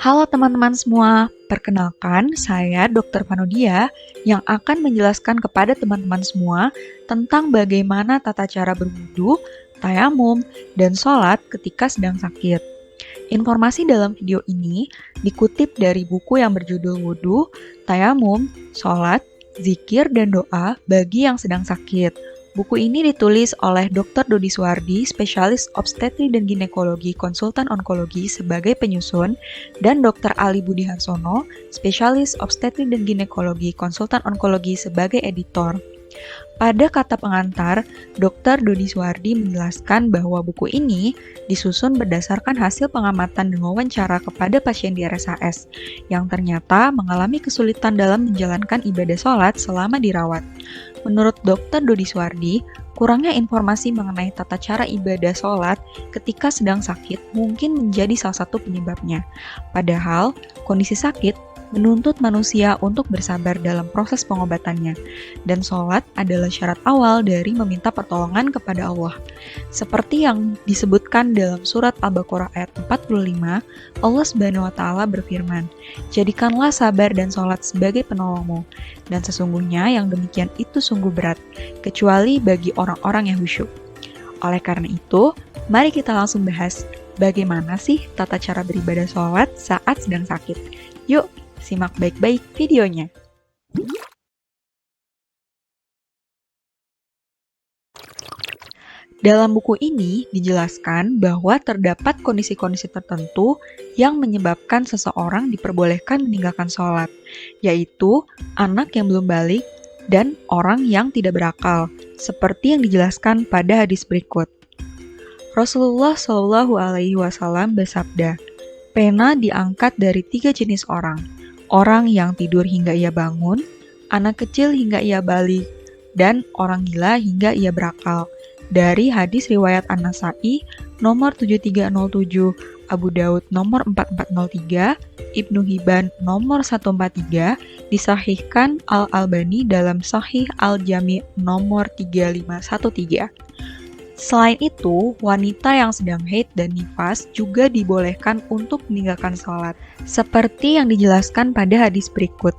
Halo teman-teman semua, perkenalkan saya Dr. Panodia yang akan menjelaskan kepada teman-teman semua tentang bagaimana tata cara berwudu, tayamum, dan sholat ketika sedang sakit. Informasi dalam video ini dikutip dari buku yang berjudul Wudu, Tayamum, Sholat, Zikir, dan Doa bagi yang sedang sakit. Buku ini ditulis oleh Dr. Dodi Suwardi, spesialis obstetri dan ginekologi, konsultan onkologi sebagai penyusun, dan Dr. Ali Budi Harsono, spesialis obstetri dan ginekologi, konsultan onkologi sebagai editor. Pada kata pengantar, Dr. Dodi Suwardi menjelaskan bahwa buku ini disusun berdasarkan hasil pengamatan dan wawancara kepada pasien di RSHS yang ternyata mengalami kesulitan dalam menjalankan ibadah sholat selama dirawat. Menurut Dr. Dodi Suwardi, kurangnya informasi mengenai tata cara ibadah sholat ketika sedang sakit mungkin menjadi salah satu penyebabnya. Padahal, kondisi sakit menuntut manusia untuk bersabar dalam proses pengobatannya, dan sholat adalah syarat awal dari meminta pertolongan kepada Allah. Seperti yang disebutkan dalam surat Al-Baqarah ayat 45, Allah Subhanahu wa Ta'ala berfirman, "Jadikanlah sabar dan sholat sebagai penolongmu, dan sesungguhnya yang demikian itu sungguh berat, kecuali bagi orang-orang yang khusyuk." Oleh karena itu, mari kita langsung bahas bagaimana sih tata cara beribadah sholat saat sedang sakit. Yuk, simak baik-baik videonya. Dalam buku ini dijelaskan bahwa terdapat kondisi-kondisi tertentu yang menyebabkan seseorang diperbolehkan meninggalkan sholat, yaitu anak yang belum balik dan orang yang tidak berakal, seperti yang dijelaskan pada hadis berikut. Rasulullah Shallallahu Alaihi Wasallam bersabda, "Pena diangkat dari 3 jenis orang yang tidur hingga ia bangun, anak kecil hingga ia balik, dan orang gila hingga ia berakal." Dari hadis riwayat An-Nasa'i nomor 7307, Abu Daud nomor 4403, Ibnu Hibban nomor 143, disahihkan Al-Albani dalam Sahih Al-Jami nomor 3513. Selain itu, wanita yang sedang haid dan nifas juga dibolehkan untuk meninggalkan sholat, seperti yang dijelaskan pada hadis berikut.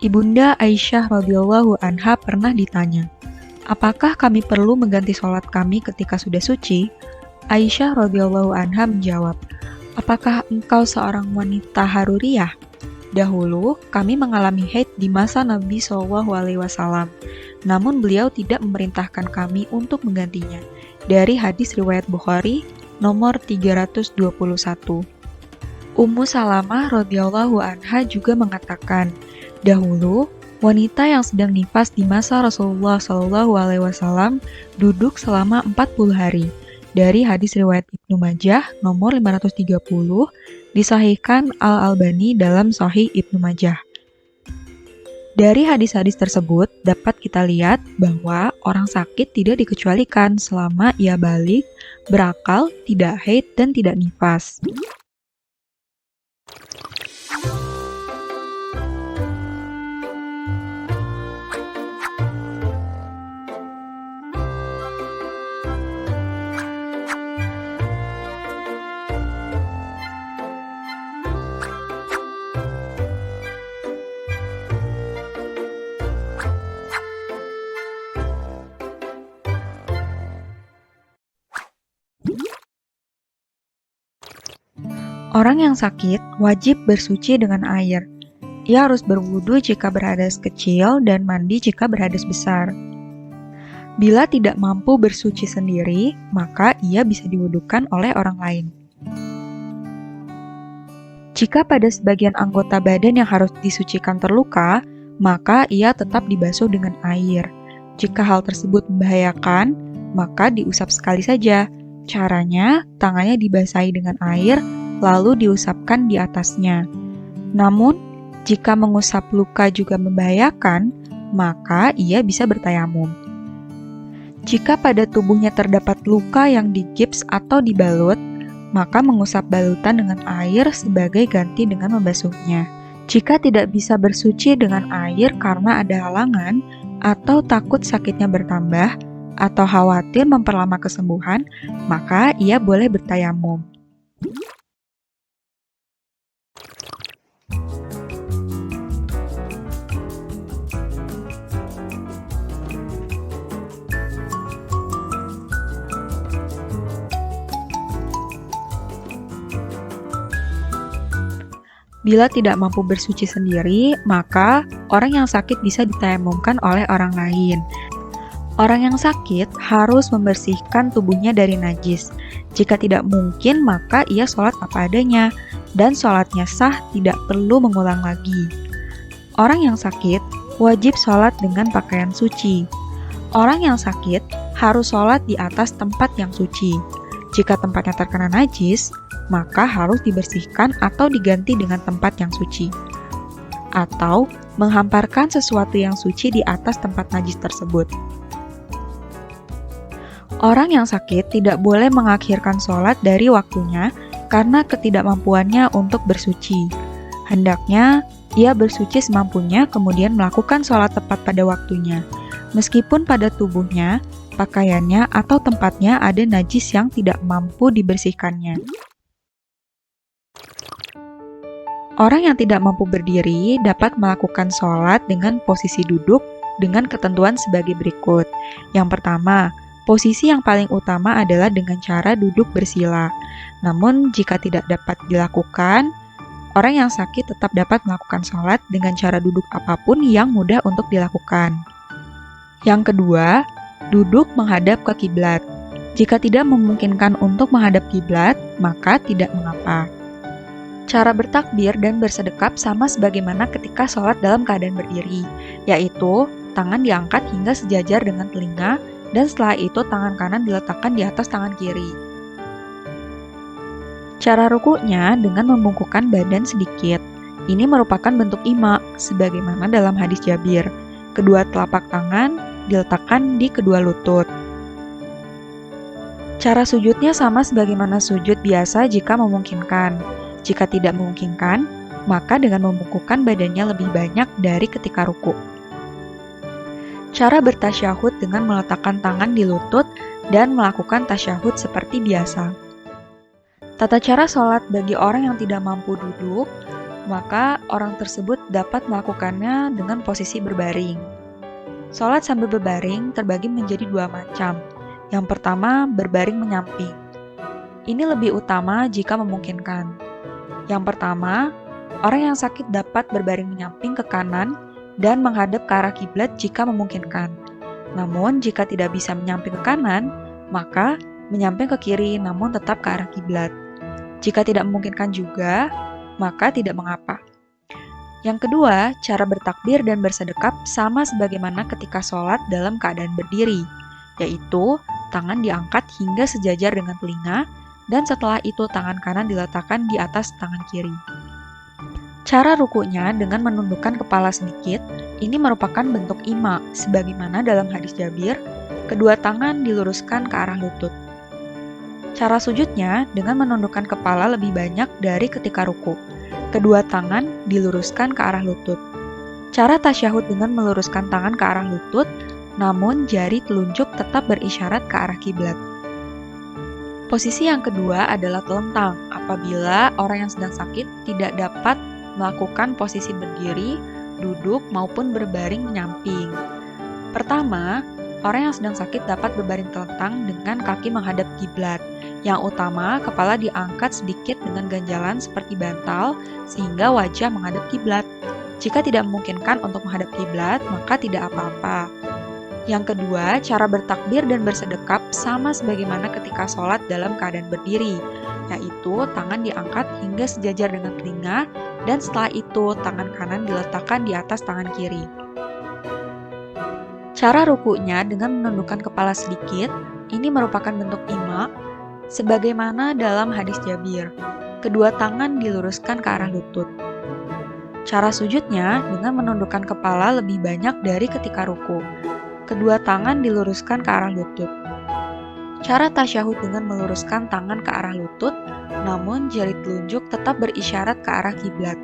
Ibunda Aisyah radhiyallahu anha pernah ditanya, "Apakah kami perlu mengganti sholat kami ketika sudah suci?" Aisyah radhiyallahu anha menjawab, "Apakah engkau seorang wanita haruriyah? Dahulu kami mengalami haid di masa Nabi SAW, namun beliau tidak memerintahkan kami untuk menggantinya." Dari hadis riwayat Bukhari nomor 321. Ummu Salamah radhiyallahu anha juga mengatakan, dahulu wanita yang sedang nifas di masa Rasulullah SAW duduk selama 40 hari. Dari hadis riwayat Ibnu Majah nomor 530, disahihkan Al-Albani dalam Sahih Ibnu Majah. Dari hadis-hadis tersebut dapat kita lihat bahwa orang sakit tidak dikecualikan selama ia balik, berakal, tidak haid, dan tidak nifas. Orang yang sakit wajib bersuci dengan air. Ia harus berwudu jika berhadas kecil dan mandi jika berhadas besar. Bila tidak mampu bersuci sendiri, maka ia bisa diwudukan oleh orang lain. Jika pada sebagian anggota badan yang harus disucikan terluka, maka ia tetap dibasuh dengan air. Jika hal tersebut membahayakan, maka diusap sekali saja. Caranya, tangannya dibasahi dengan air, lalu diusapkan di atasnya. Namun, jika mengusap luka juga membahayakan, maka ia bisa bertayamum. Jika pada tubuhnya terdapat luka yang digips atau dibalut, maka mengusap balutan dengan air sebagai ganti dengan membasuhnya. Jika tidak bisa bersuci dengan air karena ada halangan, atau takut sakitnya bertambah, atau khawatir memperlama kesembuhan, maka ia boleh bertayamum. Bila tidak mampu bersuci sendiri, maka orang yang sakit bisa ditayamumkan oleh orang lain. Orang yang sakit harus membersihkan tubuhnya dari najis. Jika tidak mungkin, maka ia sholat apa adanya, dan sholatnya sah, tidak perlu mengulang lagi. Orang yang sakit wajib sholat dengan pakaian suci. Orang yang sakit harus sholat di atas tempat yang suci. Jika tempatnya terkena najis, maka harus dibersihkan atau diganti dengan tempat yang suci. Atau menghamparkan sesuatu yang suci di atas tempat najis tersebut. Orang yang sakit tidak boleh mengakhirkan sholat dari waktunya karena ketidakmampuannya untuk bersuci. Hendaknya ia bersuci semampunya kemudian melakukan sholat tepat pada waktunya, meskipun pada tubuhnya, pakaiannya, atau tempatnya ada najis yang tidak mampu dibersihkannya. Orang yang tidak mampu berdiri dapat melakukan sholat dengan posisi duduk dengan ketentuan sebagai berikut. Yang pertama, posisi yang paling utama adalah dengan cara duduk bersila. Namun, jika tidak dapat dilakukan, orang yang sakit tetap dapat melakukan sholat dengan cara duduk apapun yang mudah untuk dilakukan. Yang kedua, duduk menghadap ke kiblat. Jika tidak memungkinkan untuk menghadap kiblat, maka tidak mengapa. Cara bertakbir dan bersedekap sama sebagaimana ketika sholat dalam keadaan berdiri, yaitu tangan diangkat hingga sejajar dengan telinga, dan setelah itu tangan kanan diletakkan di atas tangan kiri. Cara rukuknya dengan membungkukkan badan sedikit. Ini merupakan bentuk ima, sebagaimana dalam hadis Jabir. Kedua telapak tangan diletakkan di kedua lutut. Cara sujudnya sama sebagaimana sujud biasa jika memungkinkan. Jika tidak memungkinkan, maka dengan membungkukkan badannya lebih banyak dari ketika ruku. Cara bertasyahud dengan meletakkan tangan di lutut dan melakukan tasyahud seperti biasa. Tata cara sholat bagi orang yang tidak mampu duduk, maka orang tersebut dapat melakukannya dengan posisi berbaring. Sholat sambil berbaring terbagi menjadi dua macam. Yang pertama, berbaring menyamping. Ini lebih utama jika memungkinkan. Yang pertama, orang yang sakit dapat berbaring menyamping ke kanan dan menghadap ke arah kiblat jika memungkinkan. Namun, jika tidak bisa menyamping ke kanan, maka menyamping ke kiri namun tetap ke arah kiblat. Jika tidak memungkinkan juga, maka tidak mengapa. Yang kedua, cara bertakbir dan bersedekap sama sebagaimana ketika sholat dalam keadaan berdiri, yaitu tangan diangkat hingga sejajar dengan telinga, dan setelah itu tangan kanan diletakkan di atas tangan kiri. Cara rukuknya dengan menundukkan kepala sedikit, ini merupakan bentuk ima, sebagaimana dalam hadis Jabir, kedua tangan diluruskan ke arah lutut. Cara sujudnya dengan menundukkan kepala lebih banyak dari ketika ruku. Kedua tangan diluruskan ke arah lutut. Cara tasyahud dengan meluruskan tangan ke arah lutut, namun jari telunjuk tetap berisyarat ke arah kiblat. Posisi yang kedua adalah telentang, apabila orang yang sedang sakit tidak dapat melakukan posisi berdiri, duduk, maupun berbaring menyamping. Pertama, orang yang sedang sakit dapat berbaring telentang dengan kaki menghadap kiblat. Yang utama, kepala diangkat sedikit dengan ganjalan seperti bantal, sehingga wajah menghadap kiblat. Jika tidak memungkinkan untuk menghadap kiblat, maka tidak apa-apa. Yang kedua, cara bertakbir dan bersedekap sama sebagaimana ketika sholat dalam keadaan berdiri, yaitu tangan diangkat hingga sejajar dengan telinga, dan setelah itu tangan kanan diletakkan di atas tangan kiri. Cara rukuknya dengan menundukkan kepala sedikit, ini merupakan bentuk ima, sebagaimana dalam hadis Jabir. Kedua tangan diluruskan ke arah lutut. Cara sujudnya dengan menundukkan kepala lebih banyak dari ketika ruku. Kedua tangan diluruskan ke arah lutut. Cara tasyahud dengan meluruskan tangan ke arah lutut, namun jari telunjuk tetap berisyarat ke arah kiblat.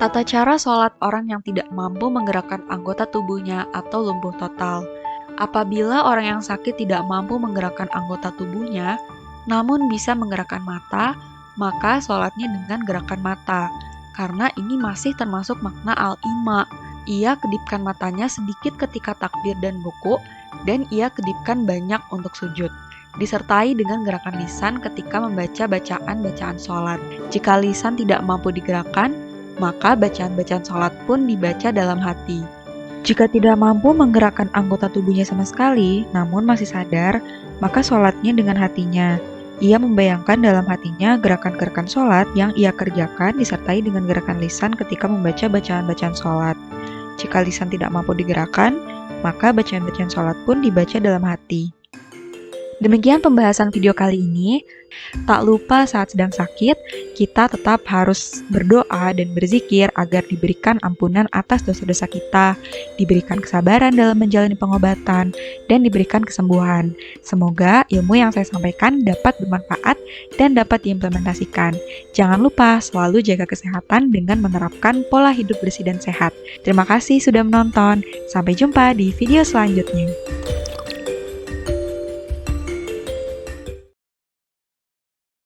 Tata cara sholat orang yang tidak mampu menggerakkan anggota tubuhnya atau lumpuh total. Apabila orang yang sakit tidak mampu menggerakkan anggota tubuhnya, namun bisa menggerakkan mata, maka sholatnya dengan gerakan mata, karena ini masih termasuk makna al-ima. Ia kedipkan matanya sedikit ketika takbir dan ruku, dan ia kedipkan banyak untuk sujud, disertai dengan gerakan lisan ketika membaca bacaan-bacaan sholat. Jika lisan tidak mampu digerakkan, maka bacaan-bacaan sholat pun dibaca dalam hati. Jika tidak mampu menggerakkan anggota tubuhnya sama sekali, namun masih sadar, maka sholatnya dengan hatinya. Ia membayangkan dalam hatinya gerakan-gerakan sholat yang ia kerjakan disertai dengan gerakan lisan ketika membaca bacaan-bacaan sholat. Jika lisan tidak mampu digerakkan, maka bacaan-bacaan sholat pun dibaca dalam hati. Demikian pembahasan video kali ini. Tak lupa saat sedang sakit, kita tetap harus berdoa dan berzikir agar diberikan ampunan atas dosa-dosa kita, diberikan kesabaran dalam menjalani pengobatan, dan diberikan kesembuhan. Semoga ilmu yang saya sampaikan dapat bermanfaat dan dapat diimplementasikan. Jangan lupa selalu jaga kesehatan dengan menerapkan pola hidup bersih dan sehat. Terima kasih sudah menonton. Sampai jumpa di video selanjutnya.